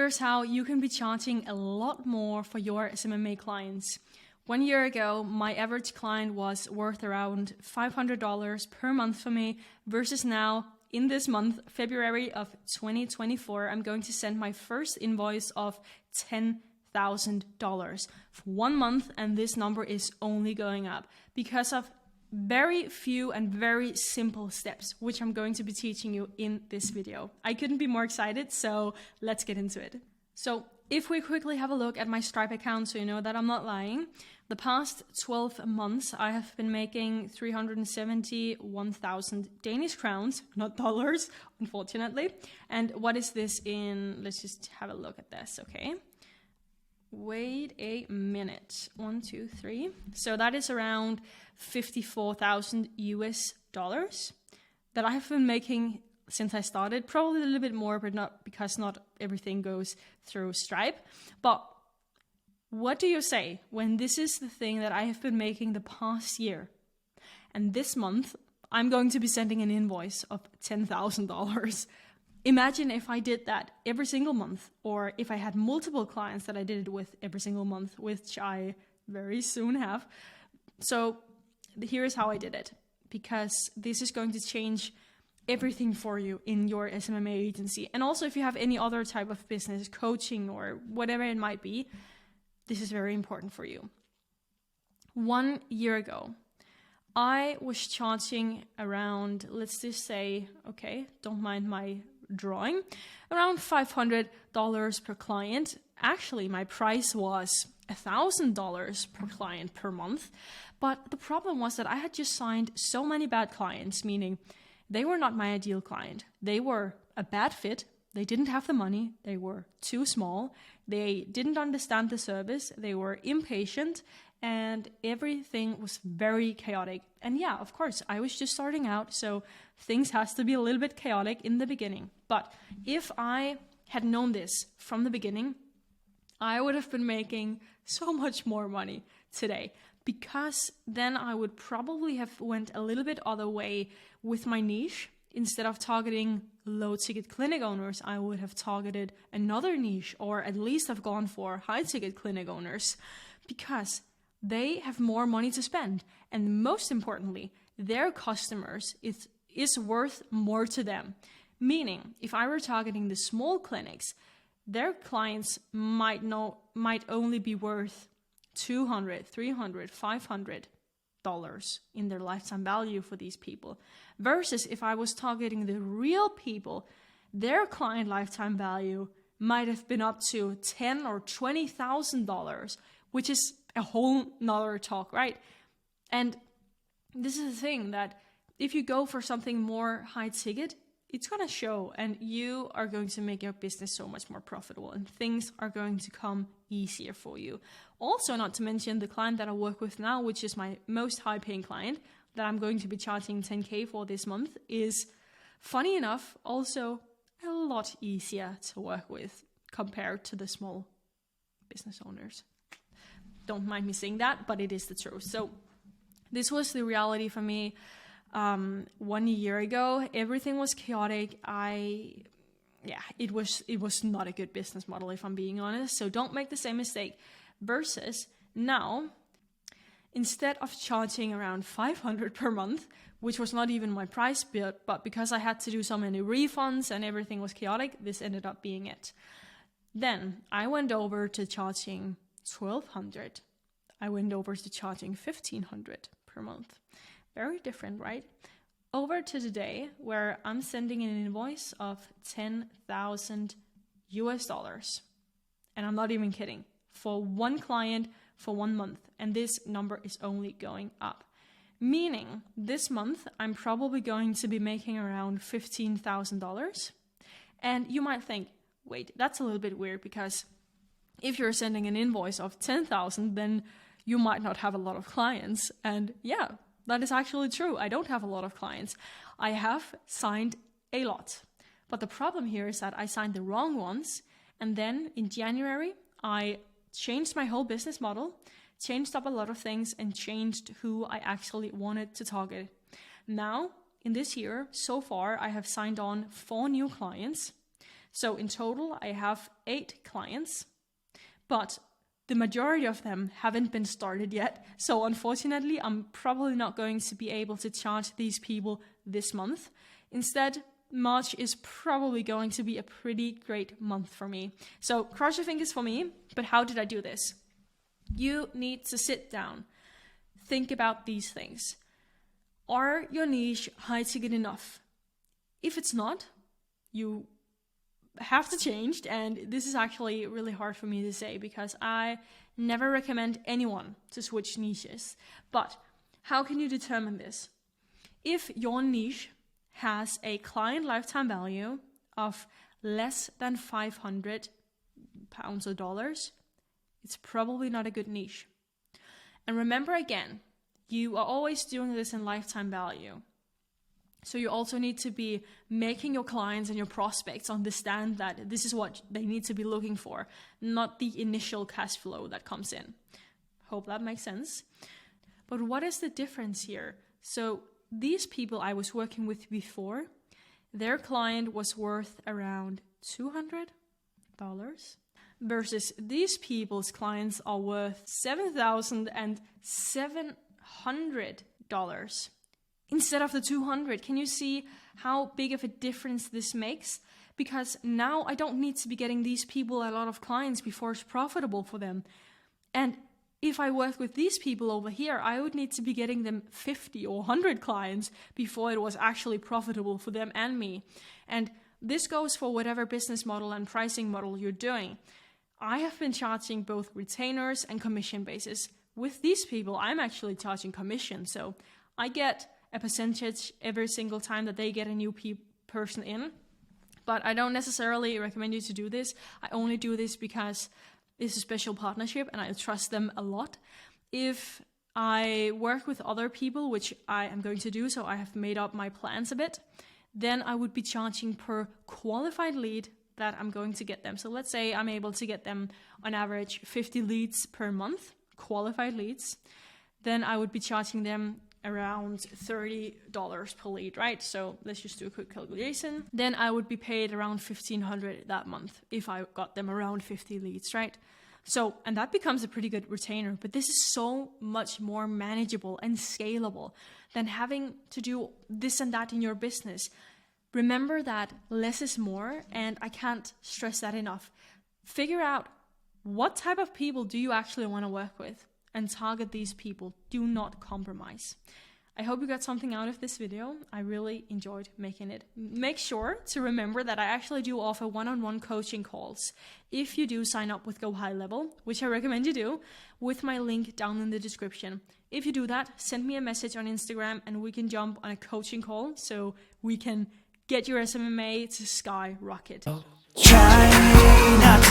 here's how you can be charging a lot more for your SMMA clients. 1 year ago, my average client was worth around $500 per month for me, versus now, in this month, February of 2024, I'm going to send my first invoice of $10,000 for 1 month, and this number is only going up because of very few and very simple steps, which I'm going to be teaching you in this video. I couldn't be more excited, so let's get into it. So if we quickly have a look at my Stripe account so you know that I'm not lying, the past 12 months I have been making 371,000 Danish crowns, not dollars, unfortunately. And what is this in? Let's just have a look at this, okay? Wait a minute. 1, 2, 3. So that is around 54,000 US dollars that I have been making since I started. Probably a little bit more, but not because not everything goes through Stripe. But what do you say when this is the thing that I have been making the past year? And this month, I'm going to be sending an invoice of $10,000. Imagine if I did that every single month, or if I had multiple clients that I did it with every single month, which I very soon have. So here's how I did it, because this is going to change everything for you in your SMMA agency. And also if you have any other type of business, coaching or whatever it might be, this is very important for you. 1 year ago, I was charging around, let's just say, okay, don't mind my drawing, around $500 per client. Actually, my price was $1,000 per client per month. But the problem was that I had just signed so many bad clients, meaning they were not my ideal client. They were a bad fit. They didn't have the money. They were too small. They didn't understand the service. They were impatient, and everything was very chaotic. And yeah, of course, I was just starting out, so things has to be a little bit chaotic in the beginning. But if I had known this from the beginning, I would have been making so much more money today, because then I would probably have went a little bit other way with my niche. Instead of targeting low-ticket clinic owners, I would have targeted another niche, or at least have gone for high-ticket clinic owners, because they have more money to spend. And most importantly, their customers is worth more to them. Meaning, if I were targeting the small clinics, their clients might only be worth $200, $300, $500 in their lifetime value for these people. Versus if I was targeting the real people, their client lifetime value might have been up to $10,000 or $20,000, which is a whole nother talk, right? And this is the thing, that if you go for something more high ticket, it's going to show, and you are going to make your business so much more profitable, and things are going to come easier for you. Also, not to mention the client that I work with now, which is my most high paying client that I'm going to be charging $10,000 for this month, is, funny enough, also a lot easier to work with compared to the small business owners. Don't mind me saying that, but it is the truth. So this was the reality for me. 1 year ago, everything was chaotic. It was not a good business model, if I'm being honest. So don't make the same mistake. Versus now, instead of charging around $500 per month, which was not even my price, but because I had to do so many refunds and everything was chaotic, this ended up being it. Then I went over to charging $1,200. I went over to charging $1,500 per month. Very different, right? Over to today, where I'm sending an invoice of $10,000 US. And I'm not even kidding. For one client, for 1 month. And this number is only going up. Meaning, this month, I'm probably going to be making around $15,000. And you might think, wait, that's a little bit weird, because if you're sending an invoice of $10,000, then you might not have a lot of clients. And yeah, that is actually true. I don't have a lot of clients. I have signed a lot. But the problem here is that I signed the wrong ones. And then in January, I changed my whole business model, changed up a lot of things, and changed who I actually wanted to target. Now, in this year, so far, I have signed on 4 new clients. So in total, I have 8 clients, but the majority of them haven't been started yet. So unfortunately, I'm probably not going to be able to charge these people this month. Instead, March is probably going to be a pretty great month for me. So cross your fingers for me. But how did I do this? You need to sit down, think about these things. Are your niche high ticket enough? If it's not, you have to change. And this is actually really hard for me to say because I never recommend anyone to switch niches. But how can you determine this? If your niche has a client lifetime value of less than 500 pounds or dollars, it's probably not a good niche. And remember again, you are always doing this in lifetime value. So you also need to be making your clients and your prospects understand that this is what they need to be looking for, not the initial cash flow that comes in. Hope that makes sense. But what is the difference here? So these people I was working with before, their client was worth around $200 versus these people's clients are worth $7,700 instead of the 200. Can you see how big of a difference this makes? Because now I don't need to be getting these people a lot of clients before it's profitable for them. And if I work with these people over here, I would need to be getting them 50 or 100 clients before it was actually profitable for them and me. And this goes for whatever business model and pricing model you're doing. I have been charging both retainers and commission basis. With these people, I'm actually charging commission. So I get a percentage every single time that they get a new person in. But I don't necessarily recommend you to do this. I only do this because it's a special partnership and I trust them a lot. If I work with other people, which I am going to do, so I have made up my plans a bit, then I would be charging per qualified lead that I'm going to get them. So let's say I'm able to get them on average 50 leads per month, qualified leads. Then I would be charging them around $30 per lead, right? So let's just do a quick calculation. Then I would be paid around $1,500 that month if I got them around 50 leads, right? So, and that becomes a pretty good retainer, but this is so much more manageable and scalable than having to do this and that in your business. Remember that less is more, and I can't stress that enough. Figure out what type of people do you actually want to work with and target these people. Do not compromise. I hope you got something out of this video. I really enjoyed making it. Make sure to remember that I actually do offer one-on-one coaching calls. If you do sign up with Go High Level, which I recommend you do, with my link down in the description. If you do that, send me a message on Instagram and we can jump on a coaching call so we can get your SMMA to skyrocket. Try not to